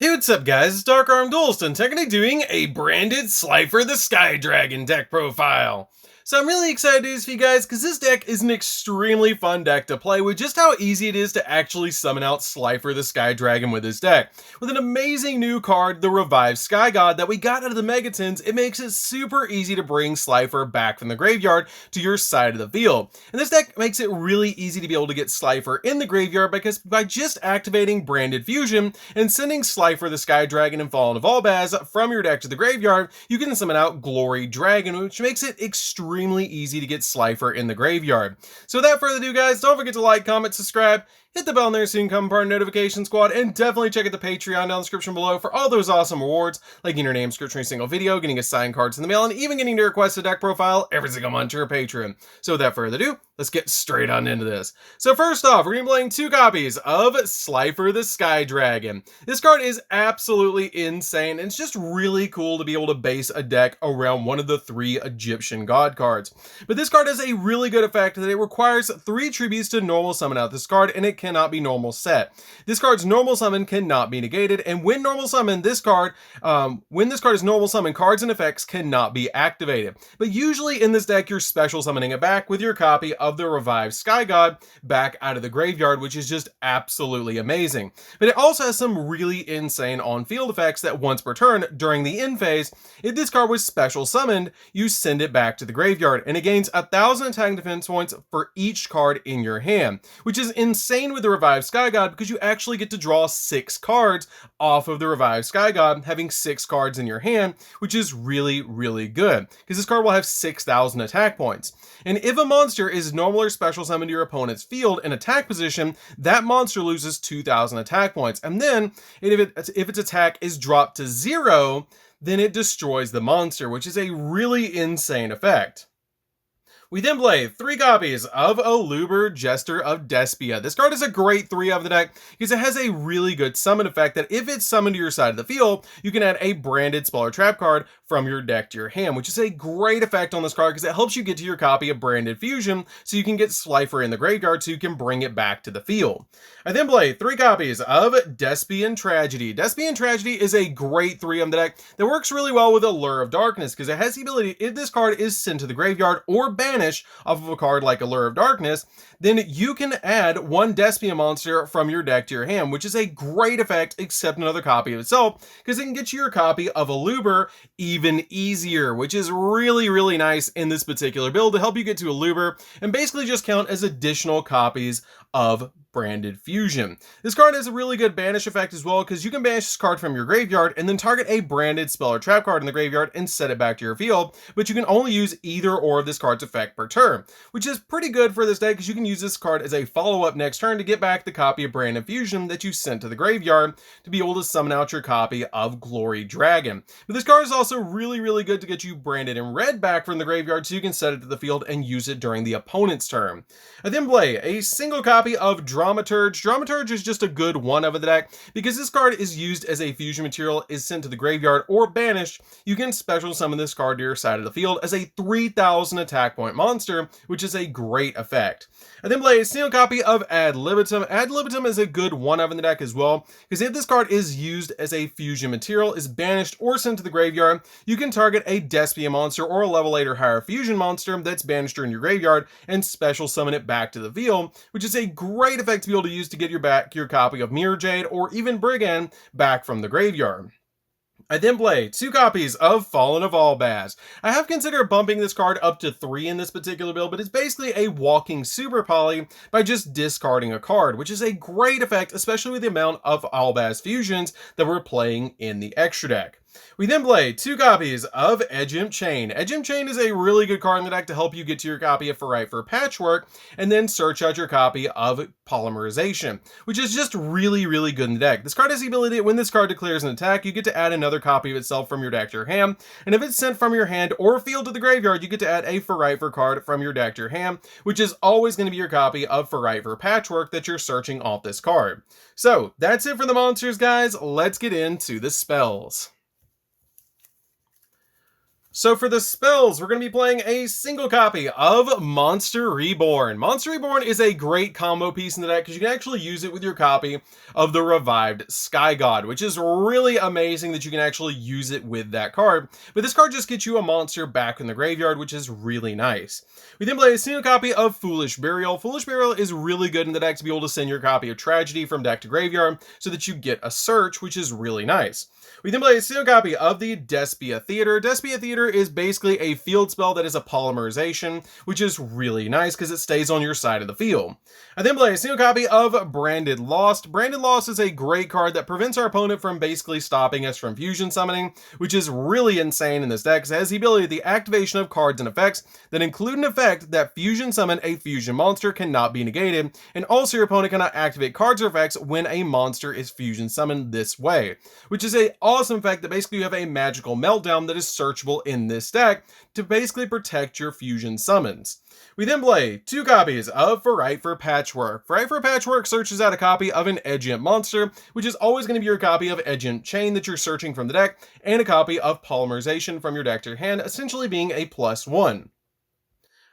Hey, what's up guys, it's DarkArmedDuelist and technically doing a branded Slifer the Sky Dragon deck profile. So I'm really excited to do this for you guys because this deck is an extremely fun deck to play with just how easy it is to actually summon out Slifer the Sky Dragon with this deck. With an amazing new card, the Revived Sky God, that we got out of the Megatins, it makes it super easy to bring Slifer back from the graveyard to your side of the field. And this deck makes it really easy to be able to get Slifer in the graveyard because by just activating Branded Fusion and sending Slifer the Sky Dragon and Fallen of Albaz from your deck to the graveyard, you can summon out Glory Dragon, which makes it extremely easy to get Slifer in the graveyard. So without further ado guys, don't forget to like, comment, subscribe, hit the bell in there so you can become part of the notification squad, and definitely check out the Patreon down in the description below for all those awesome rewards, like getting your name scripted in a single video, getting assigned cards in the mail, and even getting to request a deck profile every single month to your Patreon. So without further ado, let's get straight on into this. So first off, we're going to be playing 2 copies of Slifer the Sky Dragon. This card is absolutely insane, and it's just really cool to be able to base a deck around one of the 3 Egyptian god cards. But this card has a really good effect that it requires 3 tributes to normal summon out this card, and it cannot be normal set. This card's normal summon cannot be negated, and when normal summon this card, when this card is normal summon, cards and effects cannot be activated. But usually in this deck, you're special summoning it back with your copy of the Revived Sky God back out of the graveyard, which is just absolutely amazing. But it also has some really insane on-field effects that once per turn during the end phase, if this card was special summoned, you send it back to the graveyard, and it gains 1,000 attack and defense points for each card in your hand, which is insane with the Revived Sky God because you actually get to draw 6 cards off of the Revived Sky God, having 6 cards in your hand, which is really, really good because this card will have 6,000 attack points. And if a monster is normal or special summoned to your opponent's field in attack position, that monster loses 2,000 attack points. And then if its attack is dropped to 0, then it destroys the monster, which is a really insane effect. We then play 3 copies of Aluber, Jester of Despia. This card is a great 3 of the deck because it has a really good summon effect that if it's summoned to your side of the field, you can add a branded spell or trap card from your deck to your hand, which is a great effect on this card because it helps you get to your copy of Branded Fusion so you can get Slifer in the graveyard so you can bring it back to the field. I then play 3 copies of Despian Tragedy. Despian Tragedy is a great 3 of the deck that works really well with Allure of Darkness because it has the ability, if this card is sent to the graveyard or banished off of a card like Allure of Darkness, then you can add 1 Despian monster from your deck to your hand, which is a great effect except another copy of itself because it can get you your copy of Aluber even easier, which is really, really nice in this particular build to help you get to Aluber and basically just count as additional copies of Branded Fusion. This card has a really good banish effect as well because you can banish this card from your graveyard and then target a branded spell or trap card in the graveyard and set it back to your field, but you can only use either or of this card's effect per turn, which is pretty good for this deck because you can use this card as a follow-up next turn to get back the copy of Branded Fusion that you sent to the graveyard to be able to summon out your copy of Glory Dragon. But this card is also really, really good to get you Branded in Red back from the graveyard so you can set it to the field and use it during the opponent's turn. I then play a single copy of Dramaturge. Dramaturge is just a good 1 of the deck because this card is used as a fusion material, is sent to the graveyard or banished. You can special summon this card to your side of the field as a 3,000 attack point monster, which is a great effect. I then play a single copy of Ad Libitum. Ad Libitum is a good 1 of in the deck as well because if this card is used as a fusion material, is banished or sent to the graveyard, you can target a Despia monster or a level 8 or higher fusion monster that's banished during your graveyard and special summon it back to the field, which is a great effect to be able to use to get your copy of Mirror Jade or even Brigand back from the graveyard. I then play 2 copies of Fallen of Albaz. I have considered bumping this card up to 3 in this particular build, but it's basically a walking super poly by just discarding a card, which is a great effect, especially with the amount of Albaz fusions that we're playing in the extra deck. We then play 2 copies of Edgimp Chain. Edgimp Chain is a really good card in the deck to help you get to your copy of For Patchwork and then search out your copy of Polymerization, which is just really, really good in the deck. This card has the ability that when this card declares an attack, you get to add another copy of itself from your deck to your hand, and if it's sent from your hand or field to the graveyard, you get to add a For card from your deck to your hand, which is always going to be your copy of For Patchwork that you're searching off this card. So that's it for the monsters, guys. Let's get into the spells. So for the spells, we're going to be playing a single copy of Monster Reborn. Monster Reborn is a great combo piece in the deck because you can actually use it with your copy of the Revived Sky God, which is really amazing that you can actually use it with that card. But this card just gets you a monster back in the graveyard, which is really nice. We then play a single copy of Foolish Burial. Foolish Burial is really good in the deck to be able to send your copy of Tragedy from deck to graveyard so that you get a search, which is really nice. We then play a single copy of the Despia Theater. Despia Theater is basically a field spell that is a polymerization, which is really nice because it stays on your side of the field. I then play a single copy of Branded Lost. Branded Lost is a great card that prevents our opponent from basically stopping us from fusion summoning, which is really insane in this deck because it has the ability the activation of cards and effects that include an effect that fusion summon a fusion monster cannot be negated, and also your opponent cannot activate cards or effects when a monster is fusion summoned this way, which is a awesome effect that basically you have a magical meltdown that is searchable in this deck to basically protect your fusion summons. We then play two copies of Fright for Patchwork. Fright for Patchwork searches out a copy of an Edgent monster, which is always going to be your copy of Edgent Chain that you're searching from the deck, and a copy of Polymerization from your deck to your hand, essentially being a +1.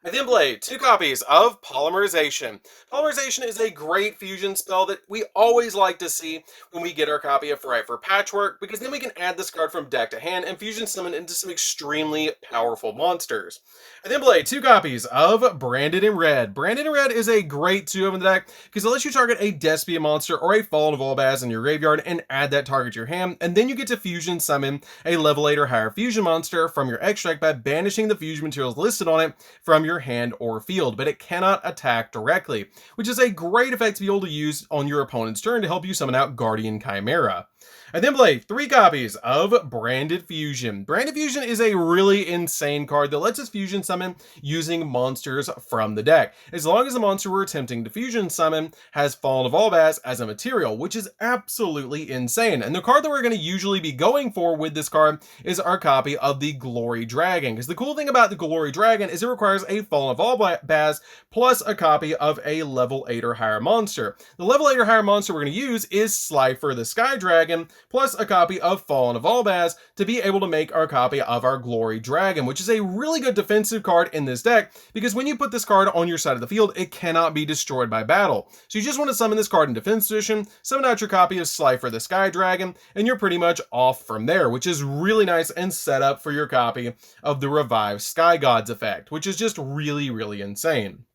I then play two copies of Polymerization. Polymerization is a great fusion spell that we always like to see when we get our copy of Fright for Patchwork, because then we can add this card from deck to hand and fusion summon into some extremely powerful monsters. I then play two copies of Branded in Red. Branded in Red is a great 2 in the deck because it lets you target a Despia monster or a Fallen of Olbaz in your graveyard and add that target to your hand, and then you get to fusion summon a level 8 or higher fusion monster from your extract by banishing the fusion materials listed on it from your hand or field, but it cannot attack directly, which is a great effect to be able to use on your opponent's turn to help you summon out Guardian Chimera. I then play 3 copies of Branded Fusion. Branded Fusion is a really insane card that lets us fusion summon using monsters from the deck, as long as the monster we're attempting to fusion summon has Fallen of Olbaz as a material, which is absolutely insane. And the card that we're going to usually be going for with this card is our copy of the Glory Dragon, because the cool thing about the Glory Dragon is it requires a Fallen of Olbaz plus a copy of a level 8 or higher monster. The level 8 or higher monster we're going to use is Slifer the Sky Dragon, plus a copy of Fallen of Olbaz to be able to make our copy of our Glory Dragon, which is a really good defensive card in this deck, because when you put this card on your side of the field, it cannot be destroyed by battle. So you just want to summon this card in defense position, summon out your copy of Slifer the Sky Dragon, and you're pretty much off from there, which is really nice and set up for your copy of the Revived Sky Gods effect, which is just really, really insane.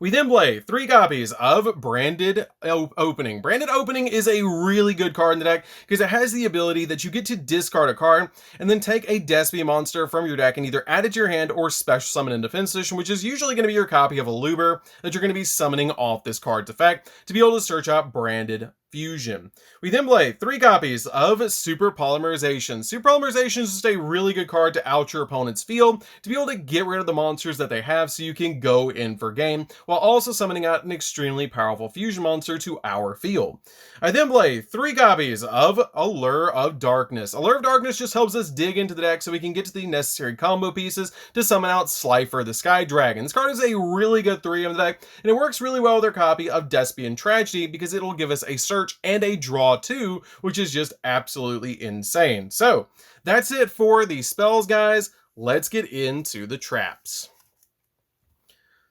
We then play 3 copies of Branded Opening. Branded Opening is a really good card in the deck because it has the ability that you get to discard a card and then take a Despia monster from your deck and either add it to your hand or special summon in defense position, which is usually going to be your copy of a Luber that you're going to be summoning off this card's effect to be able to search out Branded Fusion. We then play 3 copies of Super Polymerization. Super Polymerization is just a really good card to out your opponent's field to be able to get rid of the monsters that they have so you can go in for game, while also summoning out an extremely powerful fusion monster to our field. I then play 3 copies of Allure of Darkness. Allure of Darkness just helps us dig into the deck so we can get to the necessary combo pieces to summon out Slifer the Sky Dragon. This card is a really good 3 in the deck, and it works really well with our copy of Despian Tragedy because it'll give us a search and a draw too, which is just absolutely insane. So that's it for the spells, guys. Let's get into the traps.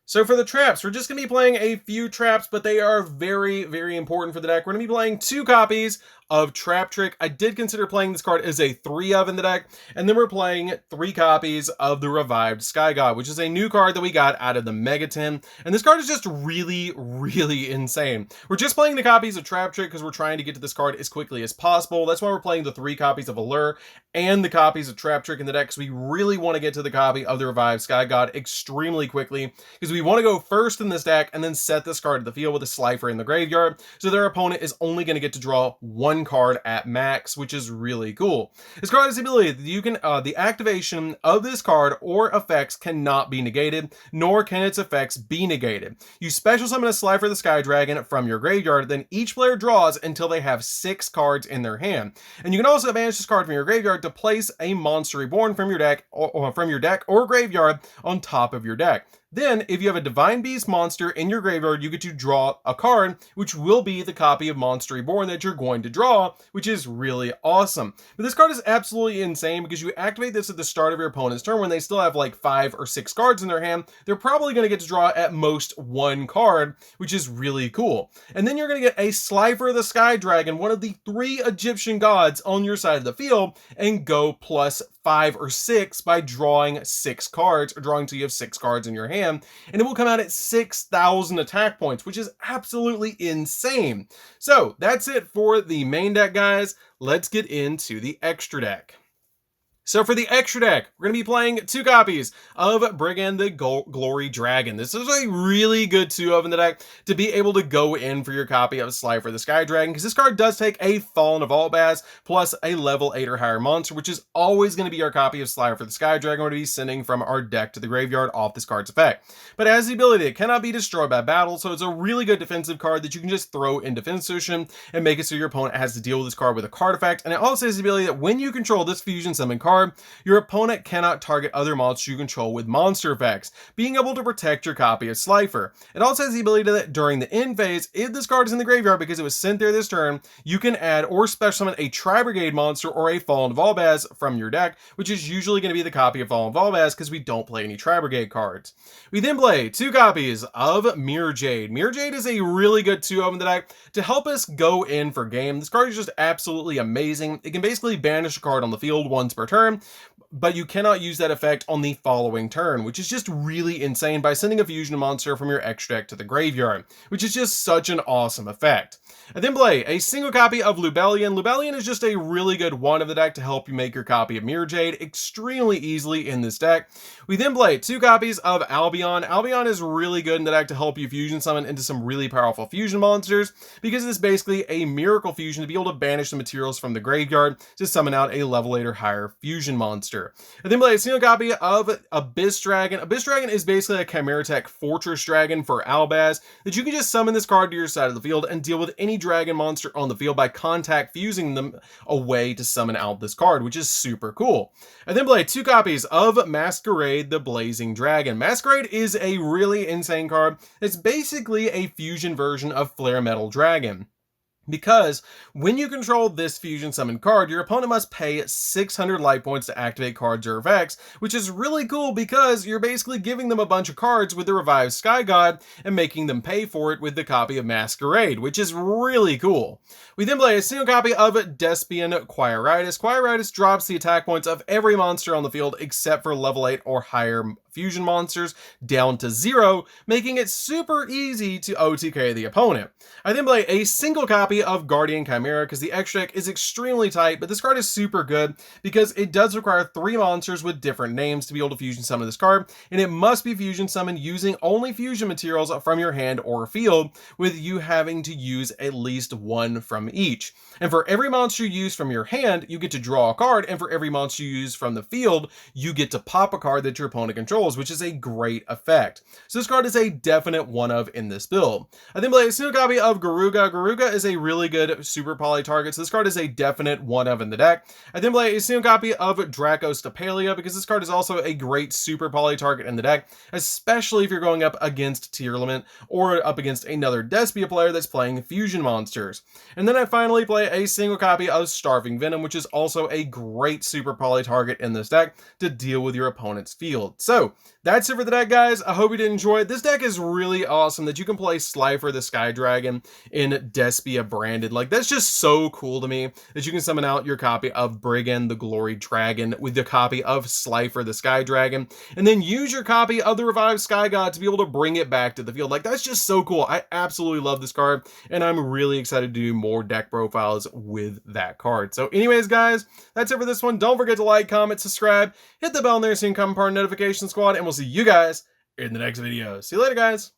So for the traps, we're just going to be playing a few traps, but they are very, very important for the deck. We're going to be playing 2 copies of Trap Trick. I did consider playing this card as a 3 of in the deck, and then we're playing 3 copies of the Revived Sky God, which is a new card that we got out of the Megaton, and this card is just really, really insane. We're just playing the copies of Trap Trick because we're trying to get to this card as quickly as possible. That's why we're playing the 3 copies of Allure and the copies of Trap Trick in the deck, because we really want to get to the copy of the Revived Sky God extremely quickly, because we want to go first in this deck and then set this card to the field with a Slifer in the graveyard, so their opponent is only going to get to draw 1 card at max, which is really cool. This card has the ability that you can, the activation of this card or effects cannot be negated, nor can its effects be negated. You special summon a Slifer the Sky Dragon from your graveyard, then each player draws until they have 6 cards in their hand. And you can also banish this card from your graveyard to place a Monster Reborn from your deck or graveyard on top of your deck. Then, if you have a Divine Beast monster in your graveyard, you get to draw a card, which will be the copy of Monster Reborn that you're going to draw, which is really awesome. But this card is absolutely insane because you activate this at the start of your opponent's turn when they still have like 5 or 6 cards in their hand. They're probably going to get to draw at most 1 card, which is really cool. And then you're going to get a Slifer the Sky Dragon, one of the 3 Egyptian gods on your side of the field, and go plus 5 or 6 by drawing 6 cards, or drawing till you have 6 cards in your hand. And it will come out at 6,000 attack points, which is absolutely insane. So that's it for the main deck, guys. Let's get into the extra deck. So for the extra deck, we're going to be playing 2 copies of Brigand the Glory Dragon. This is a really good 2 of in the deck to be able to go in for your copy of Slifer the Sky Dragon, because this card does take a Fallen of Albaz plus a level 8 or higher monster, which is always going to be our copy of Slifer the Sky Dragon. We're going to be sending from our deck to the graveyard off this card's effect. But it has the ability, it cannot be destroyed by battle, so it's a really good defensive card that you can just throw in defense position and make it so your opponent has to deal with this card with a card effect. And it also has the ability that when you control this fusion summon card, your opponent cannot target other monsters you control with monster effects, being able to protect your copy of Slifer. It also has the ability that during the end phase, if this card is in the graveyard because it was sent there this turn, you can add or special summon a Tri-Brigade monster or a Fallen of Albaz from your deck, which is usually going to be the copy of Fallen of Albaz because we don't play any Tri-Brigade cards. We then play 2 copies of Mirror Jade. Mirror Jade is a really good 2 of in the deck to help us go in for game. This card is just absolutely amazing. It can basically banish a card on the field once per turn, but you cannot use that effect on the following turn, which is just really insane by sending a fusion monster from your extra deck to the graveyard, which is just such an awesome effect. I then play a single copy of Lubellion. Lubellion is just a really good 1 of the deck to help you make your copy of Mirror Jade extremely easily in this deck. We then play 2 copies of Albion. Albion is really good in the deck to help you fusion summon into some really powerful fusion monsters, because it's basically a miracle fusion to be able to banish the materials from the graveyard to summon out a level 8 or higher fusion monster. I then play a single copy of Abyss Dragon. Abyss Dragon is basically a Chimera Tech Fortress Dragon for Albaz that you can just summon this card to your side of the field and deal with any dragon monster on the field by contact fusing them away to summon out this card, which is super cool. I then play 2 copies of Masquerade the Blazing Dragon. Masquerade is a really insane card. It's basically a fusion version of Flare Metal Dragon, because when you control this fusion summon card, your opponent must pay 600 life points to activate cards or effects, which is really cool because you're basically giving them a bunch of cards with the Revived Sky God and making them pay for it with the copy of Masquerade, which is really cool. We then play a single copy of Despian Quiritis. Quiritis drops the attack points of every monster on the field except for level 8 or higher fusion monsters down to 0, making it super easy to OTK the opponent. I then play a single copy of Guardian Chimera because the extra deck is extremely tight, but this card is super good because it does require 3 monsters with different names to be able to fusion summon this card, and it must be fusion summoned using only fusion materials from your hand or field, with you having to use at least 1 from each. And for every monster you use from your hand, you get to draw a card, and for every monster you use from the field, you get to pop a card that your opponent controls, which is a great effect. So this card is a definite 1 of in this build. I then play a single copy of Garuga. Garuga is a really good super poly target, so this card is a definite 1 of in the deck. I then play a single copy of Dracostapalia because this card is also a great super poly target in the deck, especially if you're going up against Tearlament or up against another Despia player that's playing fusion monsters. And then I finally play a single copy of Starving Venom, which is also a great super poly target in this deck to deal with your opponent's field. So that's it for the deck, guys. I hope you did enjoy it. This deck is really awesome that you can play Slifer the Sky Dragon in Despia branded. Like, that's just so cool to me that you can summon out your copy of Brigand the Glory Dragon with the copy of Slifer the Sky Dragon, and then use your copy of the Revived Sky God to be able to bring it back to the field. Like, that's just so cool. I absolutely love this card, and I'm really excited to do more deck profiles with that card. So anyways, guys, that's it for this one. Don't forget to like, comment, subscribe, hit the bell in there so you can become part of Notification Squad, and we'll see you guys in the next video. See you later, guys.